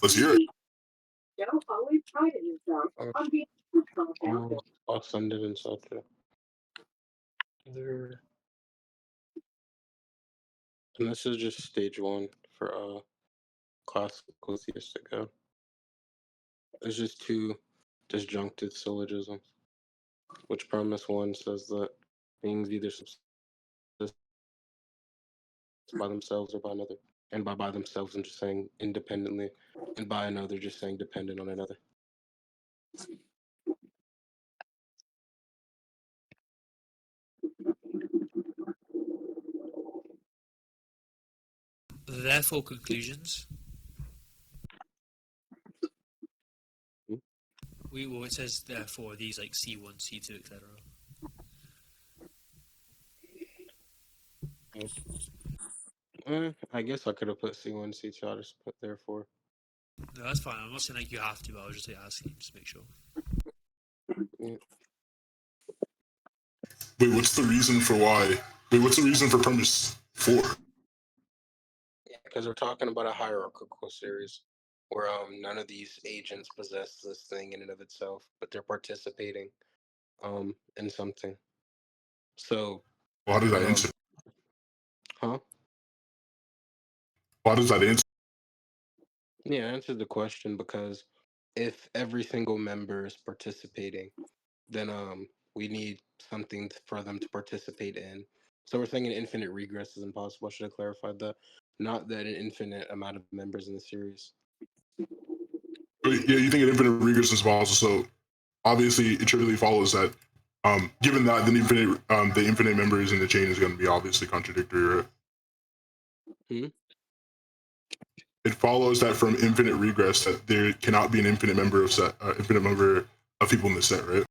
Let's hear it. Joe always prided himself on being I'll send it in such there. And this is just stage 1 for classical theistic God. There's just 2 disjunctive syllogisms, which premise 1 says that things either subsist by themselves or by another. And by themselves, I'm just saying independently, and by another, just saying dependent on another. Therefore, conclusions. It says therefore these like C1, C2, etc. I guess I could have put C1, C2. I just put therefore. No, that's fine. I'm not saying like you have to, but I was just like asking just to make sure. Yeah. Wait, what's the reason for why? Wait, what's the reason for premise 4? Because we're talking about a hierarchical series where none of these agents possess this thing in and of itself, but they're participating in something. So Why does that answer? Huh? Why does that answer? Yeah, answer the question because if every single member is participating, then we need something for them to participate in. So we're saying an infinite regress is impossible. I should have clarified that. Not that an infinite amount of members in the series. Yeah, you think an infinite regress is possible, so obviously it trivially follows that given that the infinite members in the chain is going to be obviously contradictory, right? It follows that from infinite regress that there cannot be an infinite member of people in the set, right?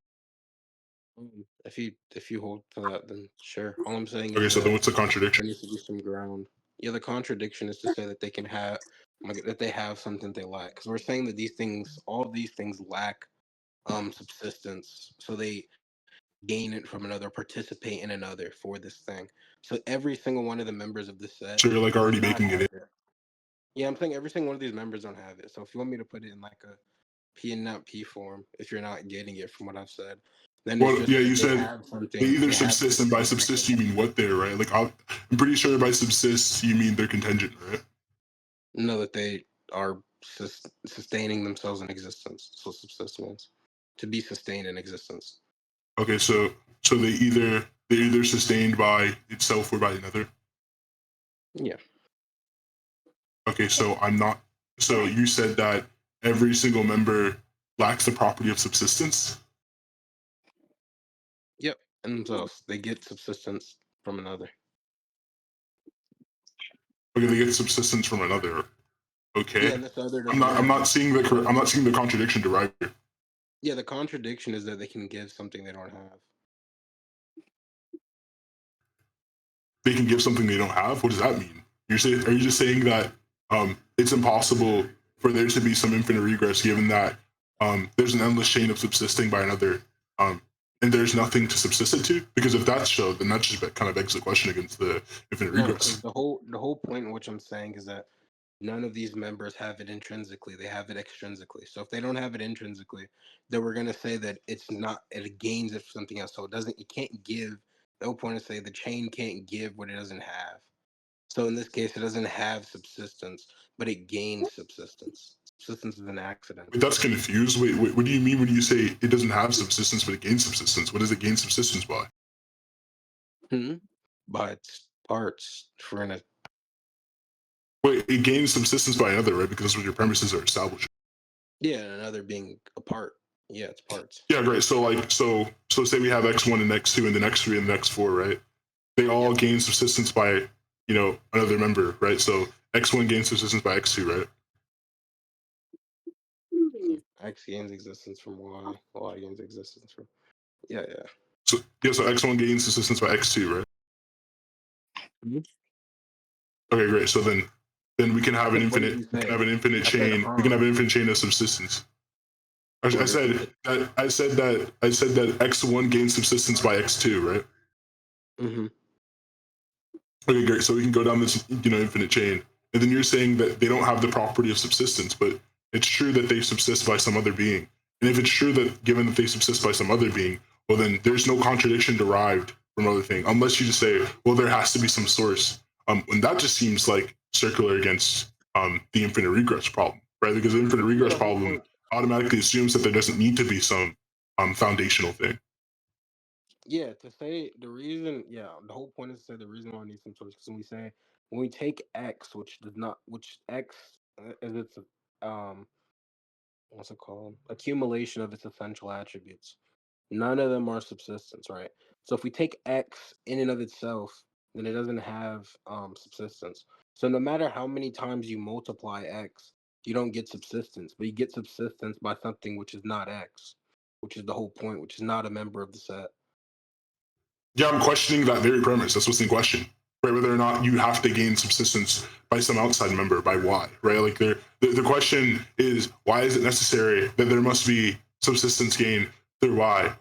If you hold to that, then sure. All I'm saying is okay. So then, what's the contradiction? There needs to be some ground. Yeah, the contradiction is to say that they can have that they have something they lack. Because we're saying that all of these things lack subsistence, so they gain it from another, participate in another for this thing. So every single one of the members of this set. So you're like already making it in. Yeah, I'm saying every single one of these members don't have it. So if you want me to put it in like a P and not P form, if you're not getting it from what I've said, then you said they either subsist, and by subsist you mean what they're, right? Like I'm pretty sure by subsist you mean they're contingent, right? No, that they are sustaining themselves in existence. So subsistence to be sustained in existence. Okay, so they're either sustained by itself or by another. Yeah. Okay, so So you said that every single member lacks the property of subsistence? Yep, and themselves. They get subsistence from another. Okay, they get subsistence from another. Okay. Yeah, this other I'm not seeing the contradiction derived here. Yeah, the contradiction is that they can give something they don't have. They can give something they don't have? What does that mean? Are you just saying that it's impossible for there to be some infinite regress given that there's an endless chain of subsisting by another, and there's nothing to subsist it to? Because if that's so, then that just kind of begs the question against the infinite regress. The whole point in which I'm saying is that none of these members have it intrinsically. They have it extrinsically. So if they don't have it intrinsically, then we're going to say that it gains it from something else. So it can't give. The whole point is say the chain can't give what it doesn't have. So in this case, it doesn't have subsistence, but it gains subsistence. Subsistence is an accident. Wait, that's confused. Wait, what do you mean when you say it doesn't have subsistence, but it gains subsistence? What does it gain subsistence by? By its parts for an. Wait, it gains subsistence by another, right? Because that's what your premises are establishing. Yeah, another being a part. Yeah, it's parts. Yeah, great. So say we have X1 and X2 and then X3 and then X4, right? They all gain subsistence by, another member, right? So X1 gains subsistence by X2, right? X gains existence from Y. Y gains existence from. Yeah. So X1 gains subsistence by X2, right? Okay, great. So then we can have an infinite chain. We can have an infinite chain of subsistence. I said that X1 gains subsistence by X2, right? Okay, great. So we can go down this infinite chain, and then you're saying that they don't have the property of subsistence, but it's true that they subsist by some other being. And if it's true that given that they subsist by some other being, well, then there's no contradiction derived from other thing, unless you just say, well, there has to be some source. And that just seems like circular against the infinite regress problem, right? Because the infinite regress problem automatically assumes that there doesn't need to be some foundational thing. Yeah, to say the reason, the whole point is to say the reason why we need some source, because when we take X, which X is its what's it called? Accumulation of its essential attributes. None of them are subsistence, right? So if we take X in and of itself, then it doesn't have subsistence. So no matter how many times you multiply X, you don't get subsistence, but you get subsistence by something which is not X, which is the whole point, which is not a member of the set. Yeah, I'm questioning that very premise. That's what's in question, right? Whether or not you have to gain subsistence by some outside member, by why, right? Like the question is, why is it necessary that there must be subsistence gain through why,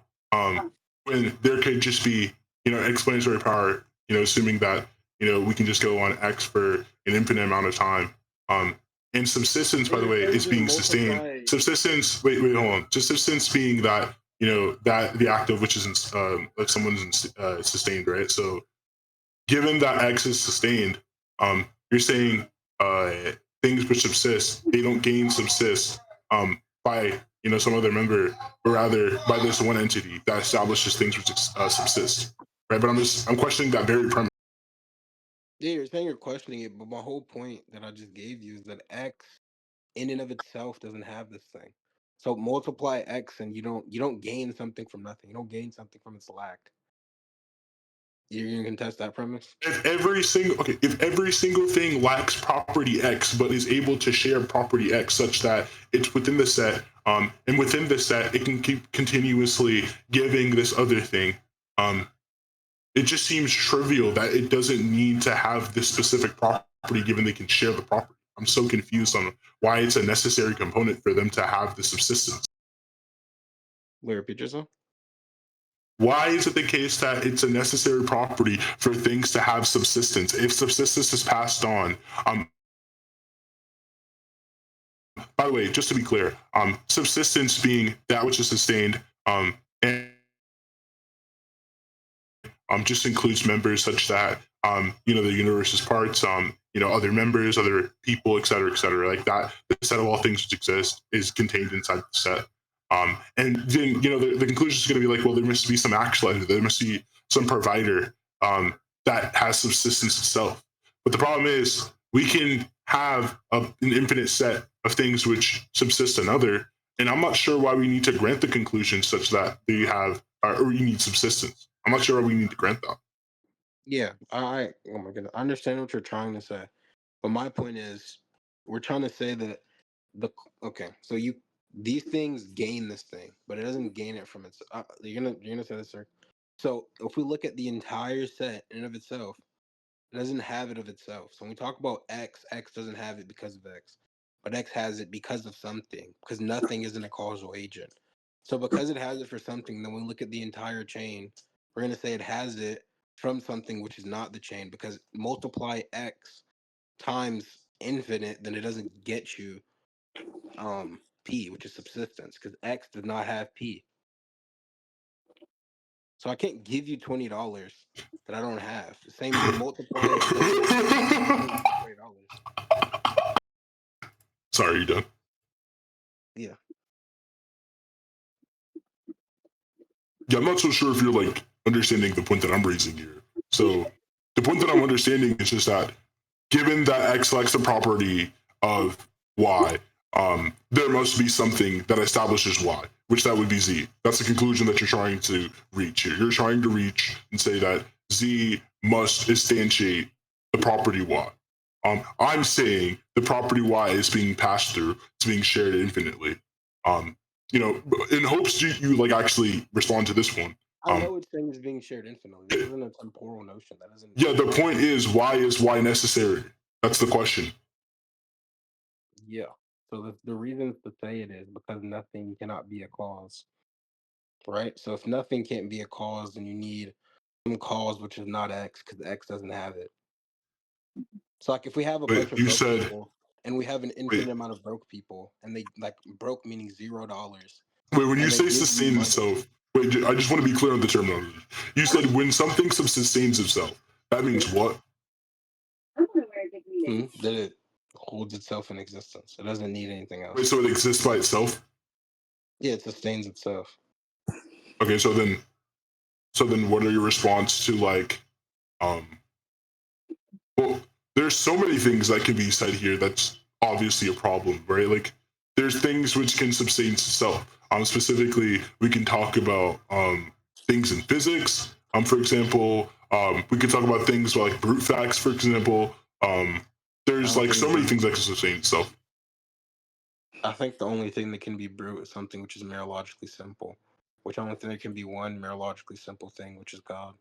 when there could just be, explanatory power, assuming that, we can just go on X for an infinite amount of time. And subsistence, by the way, is being sustained. Subsistence, wait, hold on. Just subsistence being that, that the act of which is like someone's sustained, right? So given that X is sustained, you're saying things which subsist, they don't gain subsist by some other member, but rather by this one entity that establishes things which subsist, right? But I'm questioning that very premise. Yeah, you're saying you're questioning it, but my whole point that I just gave you is that X in and of itself doesn't have this thing. So multiply X and you don't gain something from nothing. You don't gain something from its lack. You're gonna contest that premise? If every single thing lacks property X but is able to share property X such that it's within the set, and within the set it can keep continuously giving this other thing, it just seems trivial that it doesn't need to have this specific property given they can share the property. I'm so confused on why it's a necessary component for them to have the subsistence. Wait, repeat yourself? Why is it the case that it's a necessary property for things to have subsistence? If subsistence is passed on, by the way, just to be clear, subsistence being that which is sustained, and just includes members such that the universe's parts, other members, other people, et cetera, like that. The set of all things which exist is contained inside the set. And then the conclusion is going to be like, well, there must be some actualizer, there must be some provider that has subsistence itself. But the problem is, we can have an infinite set of things which subsist another, and I'm not sure why we need to grant the conclusion such that they have, or you need subsistence. I'm not sure why we need to grant that. Yeah, oh my goodness, I understand what you're trying to say, but my point is, we're trying to say that so these things gain this thing, but it doesn't gain it from its. You're gonna say this, sir. So if we look at the entire set in and of itself, it doesn't have it of itself. So when we talk about X, X doesn't have it because of X, but X has it because of something. Because nothing isn't a causal agent. So because it has it for something, then when we look at the entire chain, we're gonna say it has it from something which is not the chain. Because multiply X times infinite, then it doesn't get you P, which is subsistence, because X does not have P. So I can't give you $20 that I don't have. The same, you can multiply it with $20. Sorry, you done? Yeah. Yeah, I'm not so sure if you're like understanding the point that I'm raising here. So the point that I'm understanding is just that given that X lacks the property of Y, there must be something that establishes Y, which that would be Z. That's the conclusion that you're trying to reach here. You're trying to reach and say that Z must instantiate the property Y. I'm saying the property Y is being passed through, it's being shared infinitely. In hopes you like actually respond to this one. I know which thing is being shared infinitely. This isn't a temporal notion. That isn't. Yeah, the point is why necessary? That's the question. Yeah. So the reason to say it is because nothing cannot be a cause, right? So if nothing can't be a cause, then you need some cause which is not X because X doesn't have it. So like if we have a But bunch of you broke said people, and we have an Wait, infinite amount of broke people, and they like broke meaning $0, wait. When you and they say give you sustain money. itself, wait. I just want to be clear on the terminology. You said when something sustains itself. That means what? I'm gonna wear a bikini. That it holds itself in existence. It doesn't need anything Wait, else. so it exists by itself? Yeah, it sustains itself. Okay, so then what are your response to like well, there's so many things that can be said here that's obviously a problem, right? Like there's things which can sustain itself. Specifically, we can talk about things in physics. For example, we can talk about things like brute facts, for example. There's like so many things that can sustain itself. I think the only thing that can be brute is something which is merologically simple, which I don't think there can be one merologically simple thing, which is God.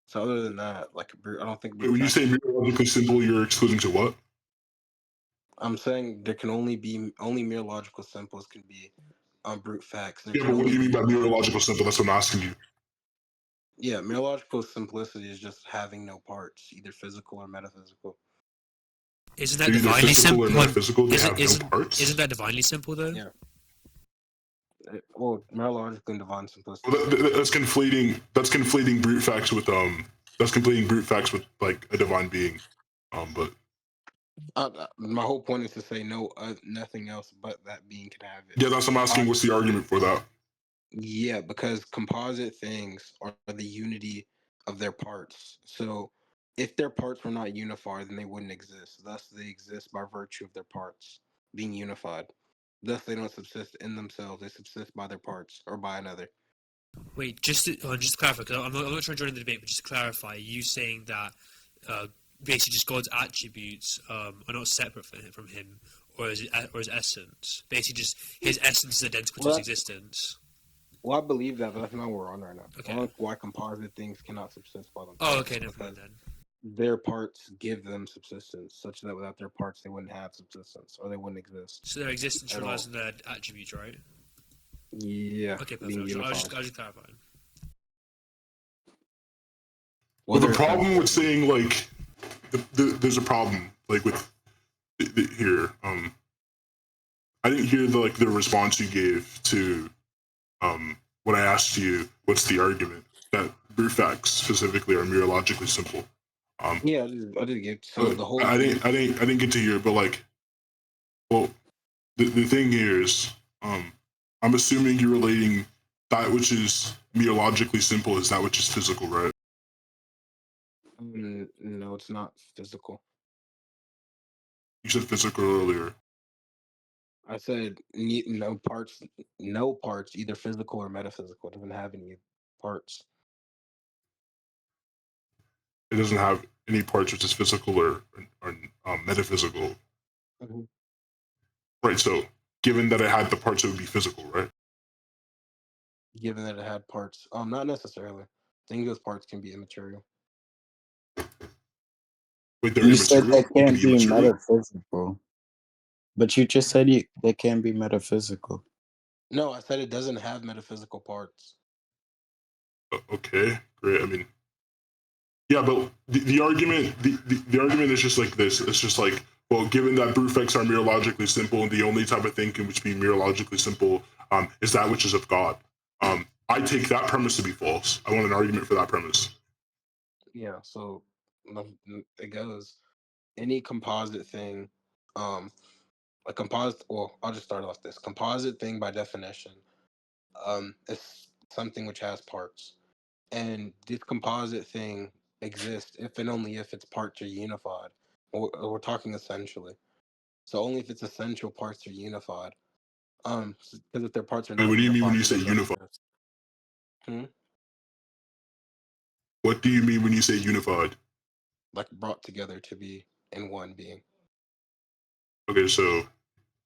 So other than that, like brute, I don't think brute When you facts. say merologically simple, you're excluding to what? I'm saying there can only merological simples can be brute facts. Yeah, but what do you mean by merological simple? That's what I'm asking you. Yeah, merological simplicity is just having no parts, either physical or metaphysical. Isn't that Either divinely physical simple? or metaphysical, they have no parts. Isn't that divinely simple though? Yeah. Well, merologically and divine simplicity. Well, that's conflating. That's conflating brute facts with That's conflating brute facts with like a divine being. But My whole point is to say nothing else but that being can have it. yeah, that's what I'm asking. What's the argument for that? Yeah, because composite things are the unity of their parts. So if their parts were not unified, then they wouldn't exist. Thus, they exist by virtue of their parts being unified. Thus, they don't subsist in themselves. They subsist by their parts or by another. Wait, just to clarify, because I'm not trying to join the debate, but just to clarify, you saying that basically just God's attributes are not separate from him or his essence. Basically, just his essence is identical to his existence. Well, I believe that, but that's not what we're on right now. Okay. I don't know why composite things cannot subsist by themselves. Oh, okay, never mind then. Their parts give them subsistence, such that without their parts, they wouldn't have subsistence, or they wouldn't exist. So their existence at relies all. on their attributes, right? Yeah. Okay, being perfect. I was unified. just clarifying. Well, the problem with saying like there's a problem like with here. I didn't hear the response you gave to when I asked you what's the argument that brute facts specifically are merologically simple. Yeah, I did get so the whole. I didn't get to hear, but like, well, the thing here is, I'm assuming you're relating that which is merologically simple is that which is physical, right? No, it's not physical. You said physical earlier. I said no parts, either physical or metaphysical. It doesn't have any parts. It doesn't have any parts which is physical or metaphysical. Mm-hmm. Right. So, given that it had the parts, it would be physical, right? Given that it had parts, not necessarily. Things with parts can be immaterial. Wait, they're You said immaterial. that can't be metaphysical, but you just said they can't be metaphysical. No, I said it doesn't have metaphysical parts. Okay, great. I mean, yeah, but the argument the argument is just like this. It's just like, well, given that brute facts are merologically simple, and the only type of thing in which be merologically simple is that which is of God. I take that premise to be false. I want an argument for that premise. Yeah, so it goes any composite thing, a composite. Well, I'll just start off this composite thing by definition. Is something which has parts, and this composite thing exists if and only if its parts are unified. We're talking essentially, so only if its essential parts are unified. Because if their parts are not. What do you mean when you say unified? What do you mean when you say unified? Like brought together to be in one being. Okay, so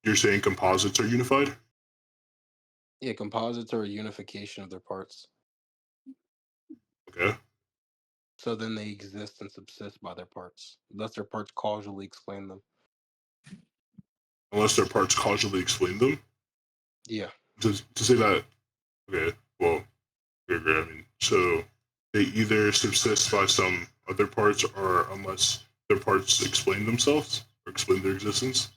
you're saying composites are unified? Yeah, composites are a unification of their parts. Okay. So then they exist and subsist by their parts. Thus their parts causally explain them. Unless their parts causally explain them? Yeah. To say that, okay, well, I mean, so they either subsist by some other parts or unless their parts explain themselves or explain their existence?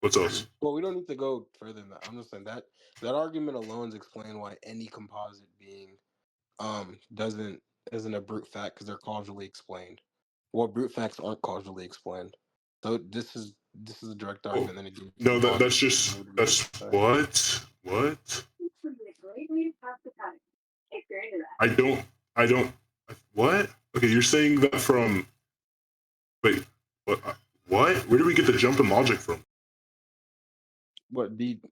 What's else? Well, we don't need to go further than that. I'm just saying that argument alone is explain why any composite being doesn't isn't a brute fact because they're causally explained. Well, brute facts aren't causally explained. So this is a direct argument. Then again, No, that's what? I don't. What? Okay, you're saying that from. Wait, what? What? Where do we get the jump in logic from?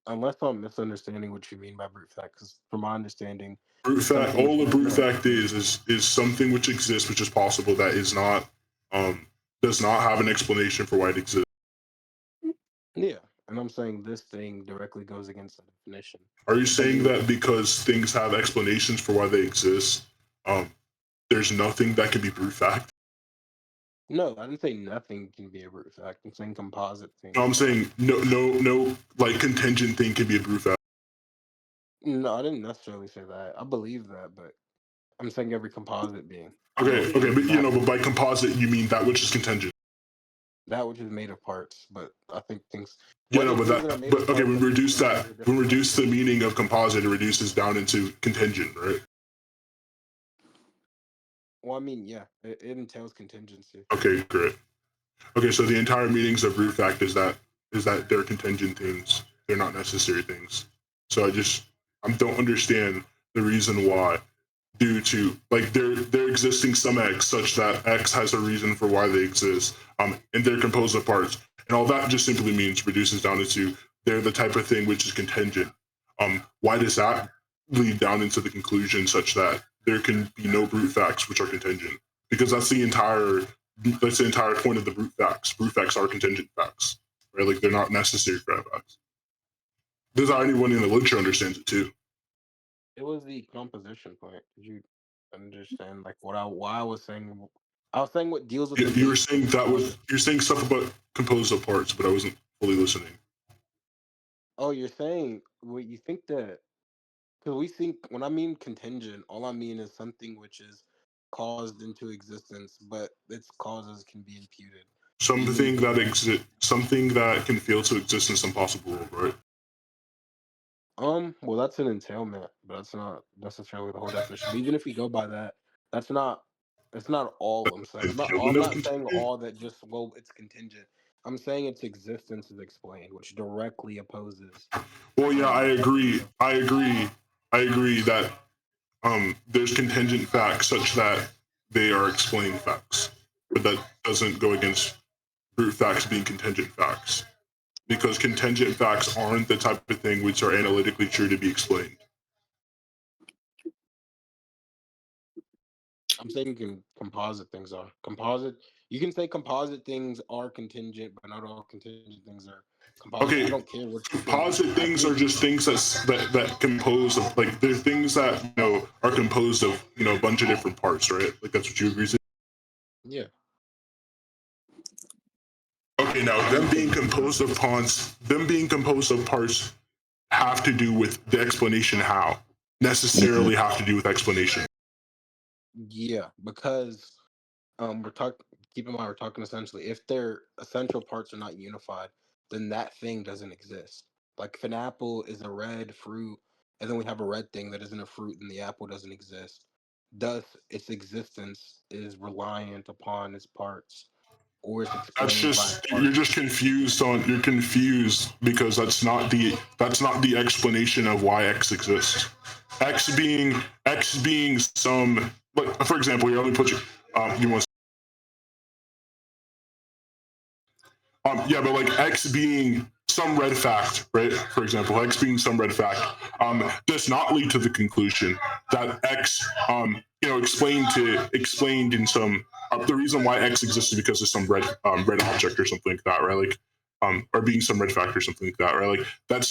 Unless I'm misunderstanding what you mean by brute fact, because from my understanding, Brute fact. All a brute fact is something which exists, which is possible, that is not does not have an explanation for why it exists. Yeah, and I'm saying this thing directly goes against the definition. Are you saying that because things have explanations for why they exist, there's nothing that can be brute fact? No, I didn't say nothing can be a brute fact. I'm saying composite things. No, I'm saying no, like contingent thing can be a brute fact. No, I didn't necessarily say that. I believe that, but I'm saying every composite being. Okay, but but by composite you mean that which is contingent. That which is made of parts, but I think things. Yeah, no, okay, when we reduce the meaning of composite, it reduces down into contingent, right? Well, I mean, yeah, it entails contingency. Okay, great. Okay, so the entire meanings of brute fact is that they're contingent things. They're not necessary things. So I don't understand the reason why, due to like they're existing some X such that X has a reason for why they exist. And they're composed of parts. And all that just simply means reduces down into they're the type of thing which is contingent. Why does that lead down into the conclusion such that there can be no brute facts which are contingent? Because that's the entire point of the brute facts. Brute facts are contingent facts, right? Like they're not necessary facts. This is how anyone in the literature understands it too. It was the composition point. Did you understand like why I was saying? I was saying what deals with. You were saying you're saying stuff about composed of parts, but I wasn't fully listening. Oh, you're saying what you think that because we think when I mean contingent, all I mean is something which is caused into existence, but its causes can be imputed. Something that can fail to exist in some possible world, right? Well, that's an entailment, but that's not necessarily the whole definition. But even if we go by that, that's not all I'm saying. I'm not saying all that just it's contingent. I'm saying its existence is explained, which directly opposes. Well, yeah, I agree that there's contingent facts such that they are explained facts, but that doesn't go against brute facts being contingent facts, because contingent facts aren't the type of thing which are analytically true to be explained. I'm saying composite things are composite. You can say composite things are contingent, but not all contingent things are composite. Okay, I don't care what composite things are just things that compose of, like, they're things that are composed of a bunch of different parts, right? Like that's what you agree to. Yeah. Okay, now them being composed of parts have to do with the explanation how. Necessarily have to do with explanation. Yeah, because keep in mind we're talking essentially if their essential parts are not unified, then that thing doesn't exist. Like if an apple is a red fruit and then we have a red thing that isn't a fruit, then the apple doesn't exist. Thus its existence is reliant upon its parts. Or it's explained You're confused because that's not the explanation of why X exists. X being some, like, for example, here, let me put you want yeah, but like X being some red fact, right? For example, X being some red fact, does not lead to the conclusion that X, explained in some. The reason why X exists is because of some red object or something like that, right? Like, or being some red fact or something like that, right? Like that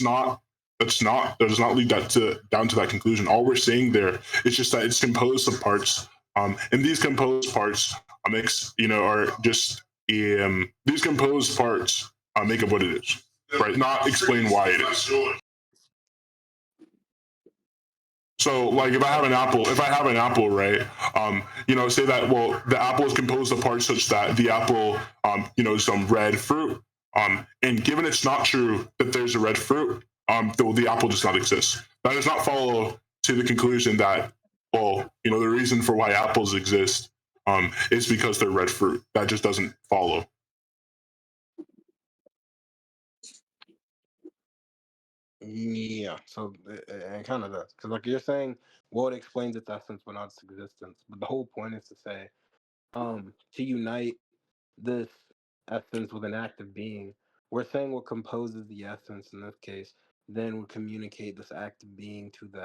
does not lead down to that conclusion. All we're saying there is just that it's composed of parts, and these composed parts, are just these composed parts make up what it is, right? Not explain why it is. So, like, if I have an apple, right? Say that, well, the apple is composed of parts such that the apple, is some red fruit, And given it's not true that there's a red fruit, the apple does not exist. That does not follow to the conclusion that, well, the reason for why apples exist is because they're red fruit. That just doesn't follow. Yeah, so it kind of does, because like you're saying, well, it explains its essence but not its existence. But the whole point is to say, to unite this essence with an active being, we're saying what composes the essence in this case, then would communicate this active being to the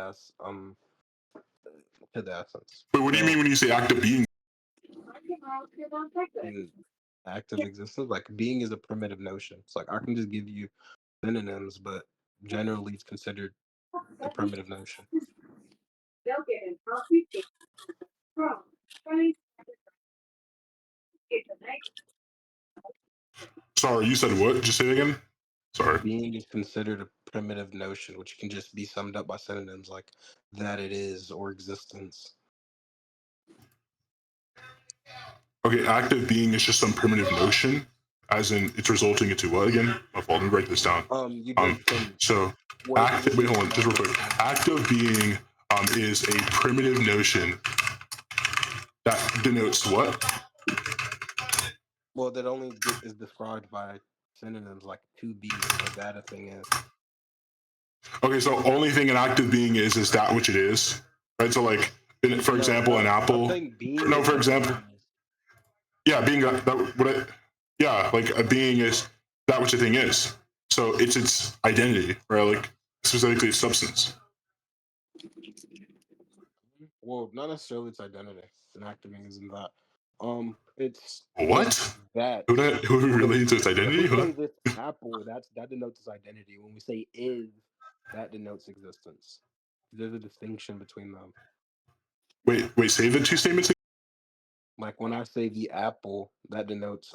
essence. But what do you mean when you say active being? In active existence, like being is a primitive notion. It's like I can just give you synonyms, but generally it's considered a primitive notion. They'll get in coffee from trying it's a night. Sorry, you said what? Just say it again. Sorry. Being is considered a primitive notion, which can just be summed up by synonyms like that it is or existence. Okay, active being is just some primitive notion, as in it's resulting into what again? My fault. Let me write this down. You just can So work active. Wait, hold on, just real quick. Active being is a primitive notion that denotes what? Well, that only is described by synonyms like to be or that a thing is. Okay, so only thing an active being is that which it is, right? So like, for example, an apple. Being No, is for like example, yeah, being yeah, like a being is that which a thing is. So it's its identity, right? Like specifically its substance. well, not necessarily its identity. An active being isn't that. It's What? that. Who related to its identity? If we say What? this apple, that denotes its identity. When we say is, that denotes existence. There's a distinction between them. Wait, say the two statements again. Like when I say the apple, that denotes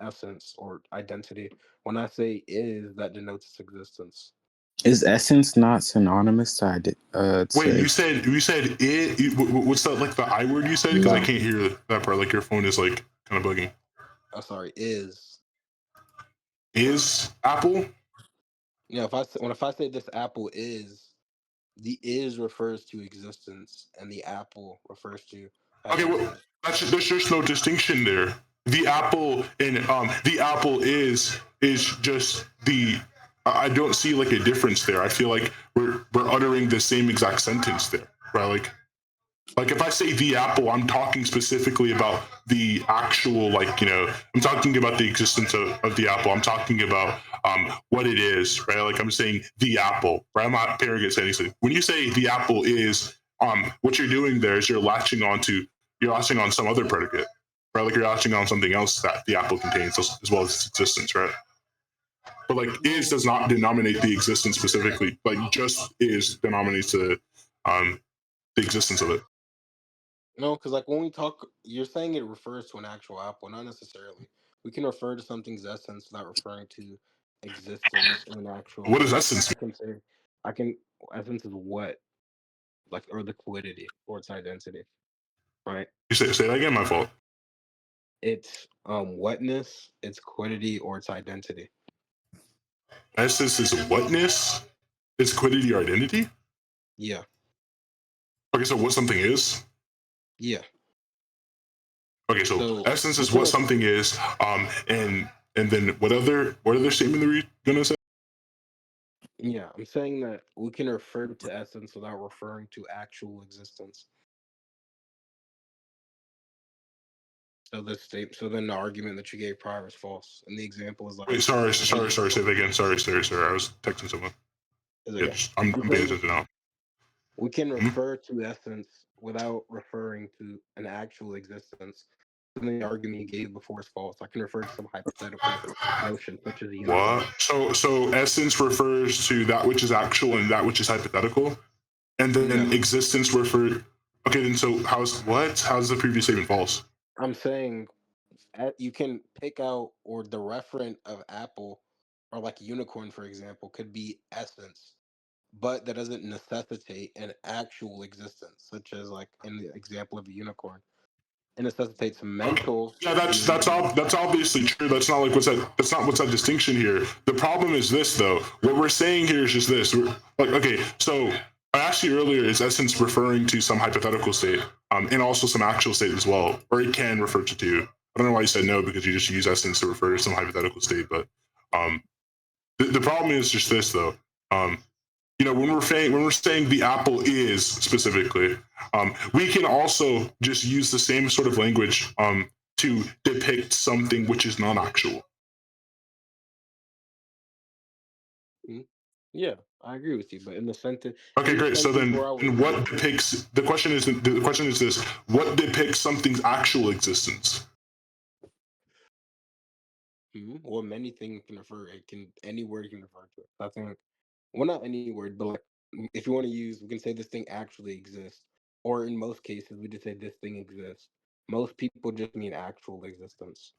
essence or identity. When I say is, that denotes its existence. Is essence not synonymous Wait, to you said it. What's that? Like the I word you said? Because I yeah. can't hear that part. Like your phone is like kind of bugging. Oh, sorry, is. Is apple? Yeah, if I say this apple is, the is refers to existence, and the apple refers to Okay, identity. well, there's just no distinction there. The apple and the apple is just the. I don't see like a difference there. I feel like we're uttering the same exact sentence there, right? Like if I say the apple, I'm talking specifically about the actual, like, I'm talking about the existence of the apple. I'm talking about what it is, right? Like I'm saying the apple, right? I'm not comparing it to anything. When you say the apple is, what you're doing there is you're latching on some other predicate, right? Like you're latching on something else that the apple contains as well as its existence, right? But like is does not denominate the existence specifically. Like just is denominates the existence of it. No, because like when we talk, you're saying it refers to an actual apple, not necessarily. We can refer to something's essence without referring to existence in an actual What does way. essence I can say, I can essence is what, like, or the quiddity or its identity, right? You say that again? My fault. It's whatness, its quiddity, or its identity. Essence is whatness. It's quiddity or identity. Yeah, Okay, so what something is. yeah. Okay, so So essence we is can what something is. And then what other statement are we gonna say? yeah, I'm saying that we can refer to essence without referring to actual existence. So then the argument that you gave prior is false, and the example is like, Wait, sorry. Say that again. Sorry. I was texting someone. is Yeah, okay. I'm I'm paying saying attention now. we can Mhm. refer to essence without referring to an actual existence. And the argument you gave before is false. I can refer to some hypothetical notion such as a unicorn. What? So essence refers to that which is actual and that which is hypothetical, and then No, existence refers. Okay, then so how's the previous statement false? I'm saying you can pick out or the referent of apple or like unicorn, for example, could be essence, but that doesn't necessitate an actual existence, such as like in the example of a unicorn. It necessitates mental. Yeah, that's obviously true. That's not like that's not what's that distinction here. The problem is this though. What we're saying here is just this. We're like, okay, so I asked you earlier, is essence referring to some hypothetical state, and also some actual state as well, or it can refer to two. I don't know why you said no, because you just use essence to refer to some hypothetical state, but the problem is just this though. When we're saying the apple is specifically, we can also just use the same sort of language to depict something which is non-actual. Yeah, I agree with you, but in the sentence. Okay, great. So then, And what depicts the question is this: what depicts something's actual existence? Well, many things can refer. It can any word can refer to it. I think, well, not any word, but like if you want to use, we can say this thing actually exists, or in most cases, we just say this thing exists. Most people just mean actual existence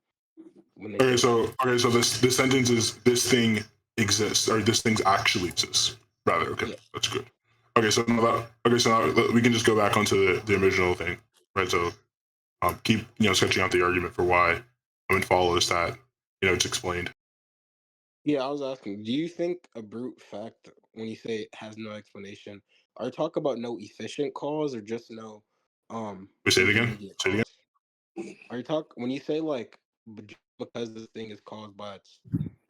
when they Okay, say so this sentence is this thing exists, or this thing actually exists. Rather, okay, yeah. that's good. So now we can just go back onto the original thing, right? So keep sketching out the argument for why it follows that it's explained. Yeah, I was asking, do you think a brute fact, when you say it has no explanation, are you talking about no efficient cause or just no We say it again. intermediate Say it again. cause? Are you when you say like because this thing is caused by its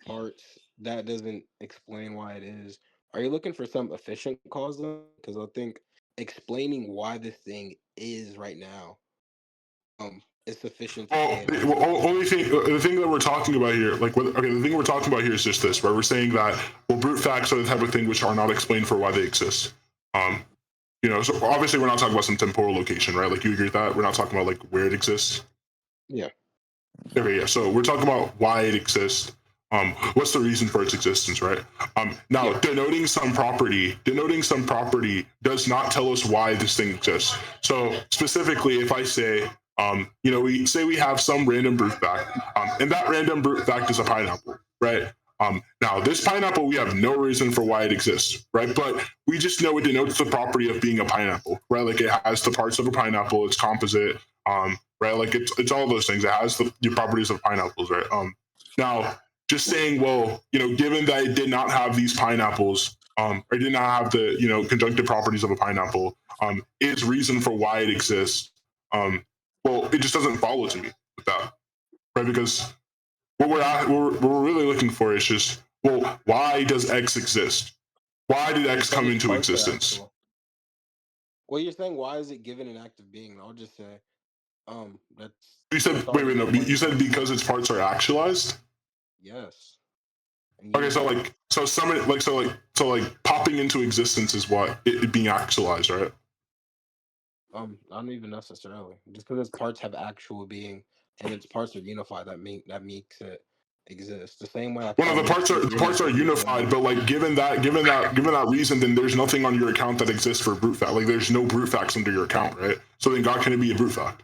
parts, that doesn't explain why it is. Are you looking for some efficient cause then? Because I think explaining why this thing is right now is sufficient to say it has no Only thing the thing that we're talking about here, the thing we're talking about here is just this, where we're saying that brute facts are the type of thing which are not explained for why they exist. So obviously we're not talking about some temporal location, right? Like you agree with that? We're not talking about like where it exists. Yeah. Okay, yeah. So we're talking about why it exists. What's the reason for its existence, right? Now, denoting some property does not tell us why this thing exists. So specifically, if I say, we have some random brute fact, and that random brute fact is a pineapple, right? Now, this pineapple, we have no reason for why it exists, right? But we just know it denotes the property of being a pineapple, right? Like it has the parts of a pineapple, it's composite, right? Like it's all those things. It has the properties of pineapples, right? Now, just saying, well, given that it did not have these pineapples, or did not have the conjunctive properties of a pineapple, is reason for why it exists. Well, it just doesn't follow to me with that, right? Because what we're really looking for is just, well, why does X exist? Why did X come into existence? Well, you're saying why is it given an active being? I'll just say, that's. You said wait, no. You said because its parts are actualized. Yes. Okay, so popping into existence is what it being actualized, right? Not even necessarily. Just because its parts have actual being and its parts are unified, that makes it exist. The same way. Well, no, the parts are unified, but like given that reason, then there's nothing on your account that exists for brute fact. Like there's no brute facts under your account, right? So then God couldn't be a brute fact.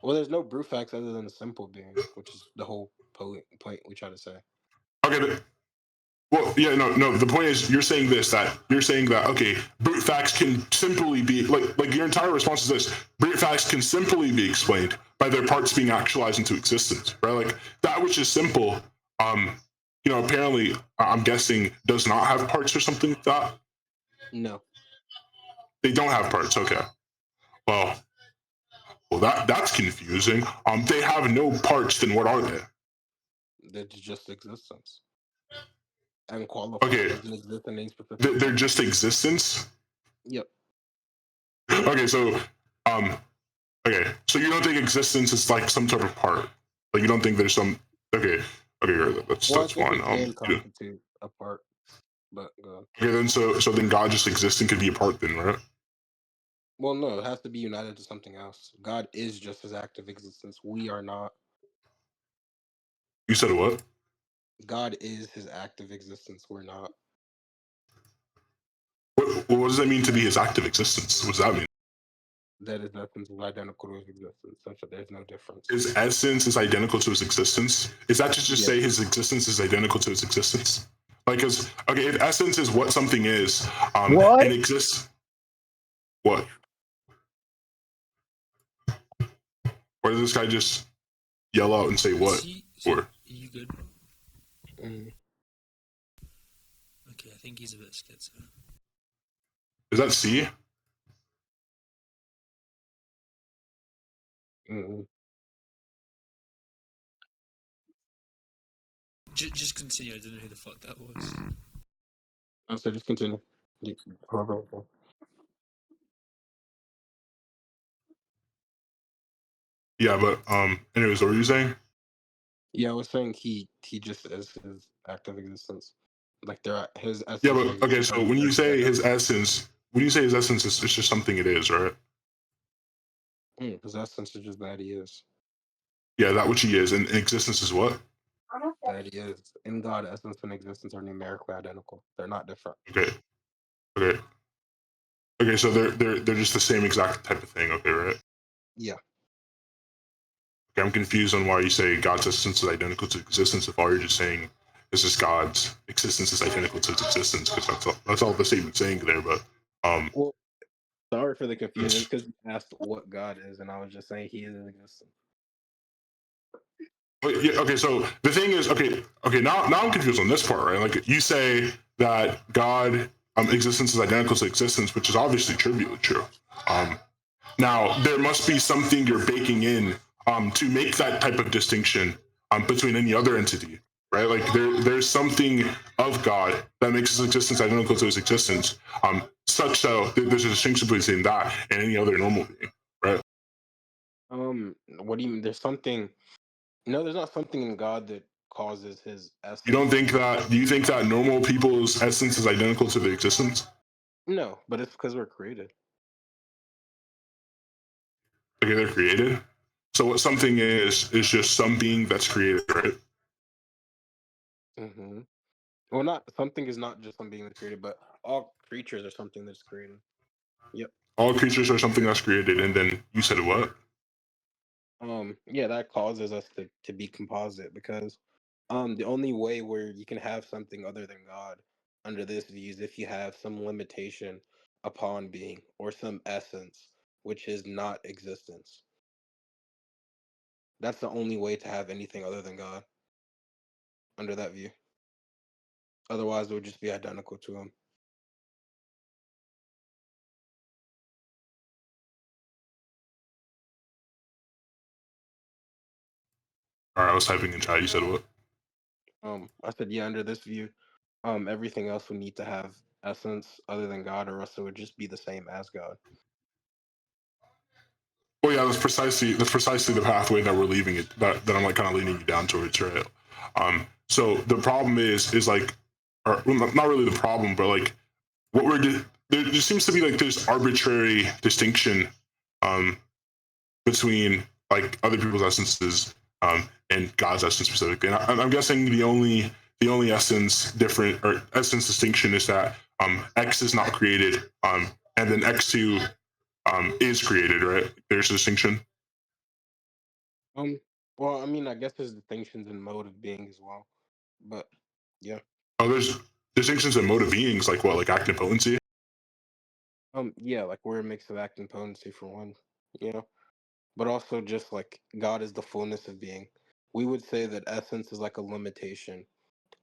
Well, there's no brute facts other than a simple being, which is the whole point we try to say. Okay. Well, yeah, no. The point is, you're saying that okay, brute facts can simply be like your entire response is this: brute facts can simply be explained by their parts being actualized into existence, right? Like that which is simple, apparently, I'm guessing does not have parts or something like that. No, they don't have parts. Okay, well, that's confusing. They have no parts. Then what are they? They're just existence. And qualified. Okay. Doesn't exist in any specific. They're just existence. Yep. Okay, so so you don't think existence is like some sort of part? Like you don't think there's some? Okay, that's fine. It can constitute a part, but okay, then then God just existing could be a part, then, right? Well, no, it has to be united to something else. God is just his active existence. We are not. You said what? God is his active existence. We're not. What does that mean to be his active existence? What does that mean? That his essence is identical to his existence, such that there's no difference. His essence is identical to his existence. Is that just say his existence is identical to his existence? Like, if essence is what something is, and exists. What? Why does this guy just yell out and say what? Are you good? Mm. Okay, I think he's a bit schizo. Is that C? Mm-mm. Just continue. I don't know who the fuck that was. So just continue. Whoever. Yeah, but anyways, what were you saying? Yeah, I was saying he just is his active existence, like his essence. Yeah, but okay. So when you say his essence, it's just something it is, right? His essence is just that he is. Yeah, that which he is, and existence is what? That he is. In God, essence and existence are numerically identical. They're not different. Okay, okay, okay. So they're just the same exact type of thing. Okay, right? Yeah. Okay, I'm confused on why you say God's essence is identical to existence if all you're just saying is just God's existence is identical to its existence, because that's all the statement's saying there. But Well, sorry for the confusion. It's because you asked what God is, and I was just saying He is in existence. yeah, okay, so the thing is, okay, now I'm confused on this part, right? Like you say that God existence is identical to existence, which is obviously trivially true. Now there must be something you're baking in to make that type of distinction between any other entity, right? Like there's something of God that makes his existence identical to his existence, such so there's a distinction between that and any other normal being, right? What do you mean? There's something. No, there's not something in God that causes His essence. You don't think that? Do you think that normal people's essence is identical to their existence? No, but it's because we're created. Okay, they're created. So what something is just some being that's created, right? Mm-hmm. Well, not something is not just something that's created, but all creatures are something that's created. Yep. All creatures are something that's created, and then you said what? Yeah, that causes us to be composite because the only way where you can have something other than God under this view is if you have some limitation upon being or some essence which is not existence. That's the only way to have anything other than God under that view. Otherwise, it would just be identical to him. All right, I was typing in chat. You said what? I said, yeah, under this view, everything else would need to have essence other than God, or else it would just be the same as God. Well, yeah, that's precisely the pathway that we're leaving it. That I'm like kind of leaning you down towards, right? So the problem is like, or well, not really the problem, but like what there just seems to be like this arbitrary distinction um, between like other people's essences and God's essence specifically. And I'm guessing the only essence different or essence distinction is that X is not created, and then X2 is created, right? There's a distinction. Well, I mean, I guess there's distinctions in mode of being as well, but yeah. Oh, there's distinctions in mode of beings, like what, like act and potency. Yeah, like we're a mix of act and potency for one, you know, but also just like God is the fullness of being. We would say that essence is like a limitation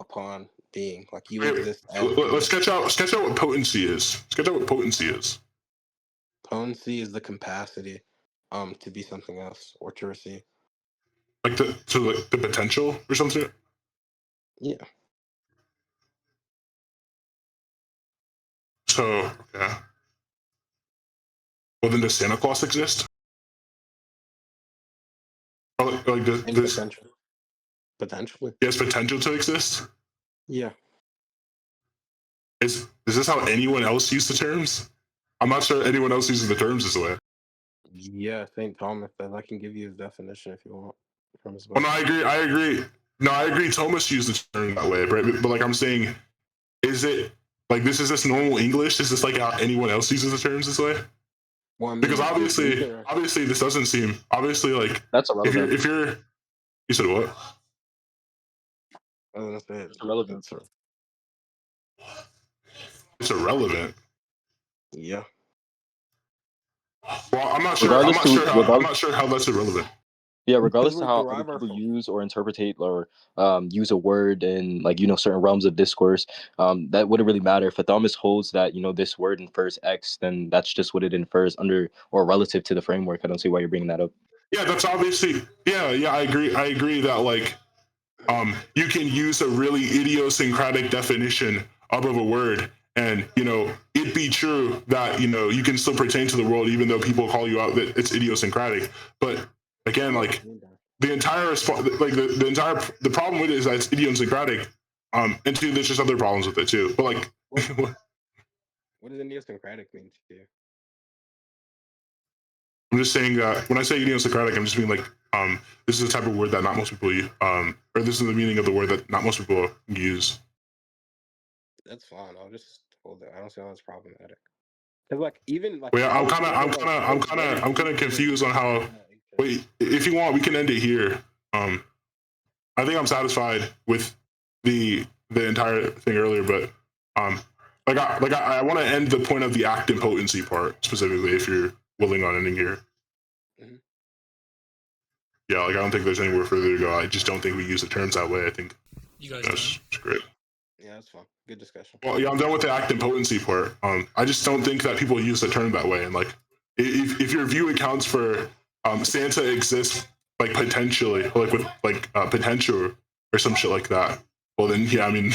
upon being, like you Wait, exist as let's being. sketch out what potency is. Sketch out what potency is. Potency is the capacity, to be something else or to receive. Like like the potential or something. Yeah. So okay. Well, then does Santa Claus exist? Or like this? Potentially. He has potential to exist. Yeah. Is this how anyone else uses the terms? I'm not sure anyone else uses the terms this way. Yeah, St. Thomas says I can give you his definition if you want from his book. Well, no, I agree. No, I agree. Thomas used the term that way, but like I'm saying, is it like this? Is this normal English? Is this like how anyone else uses the terms this way? Well, I mean, Because obviously, this doesn't seem obviously like That's irrelevant. if you're you said what? I was gonna say It's irrelevant. It's irrelevant. Yeah. Well, I'm not sure. I'm not sure how that's irrelevant. Yeah, regardless we of how other derive our people pho- use or interpretate or use a word in like certain realms of discourse, that wouldn't really matter. If Thomas holds that this word infers X, then that's just what it infers under or relative to the framework. I don't see why you're bringing that up. Yeah, that's obviously yeah. I agree that like you can use a really idiosyncratic definition of a word, and it be true that you can still pertain to the world even though people call you out that it's idiosyncratic. But again, like the entire like the problem with it is that it's idiosyncratic. And two, there's just other problems with it too. But like, what does idiosyncratic mean to you? I'm just saying that when I say idiosyncratic, I'm just mean like this is a type of word that not most people use, or this is the meaning of the word that not most people use. That's fine. I'll just hold it. I don't see how that's problematic. Because like even like Wait, I I'm would kind think of of, like, I'm kind of confused on how. Wait, if you want, we can end it here. I think I'm satisfied with the entire thing earlier, but I want to end the point of the act and potency part specifically. If you're willing on ending here, yeah, like I don't think there's anywhere further to go. I just don't think we use the terms that way. I think You guys that's great. Yeah, that's fine. Good discussion. Well, yeah, I'm done with the act and potency part. I just don't think that people use the term that way. And like, if your view accounts for Santa exists like potentially, like with like potential or some shit like that, well then yeah, I mean,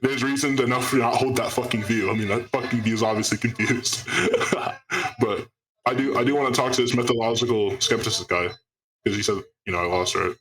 there's reason enough to not hold that fucking view. I mean, that fucking view is obviously confused. But I do want to talk to this methodological skepticist guy because he said I lost, right?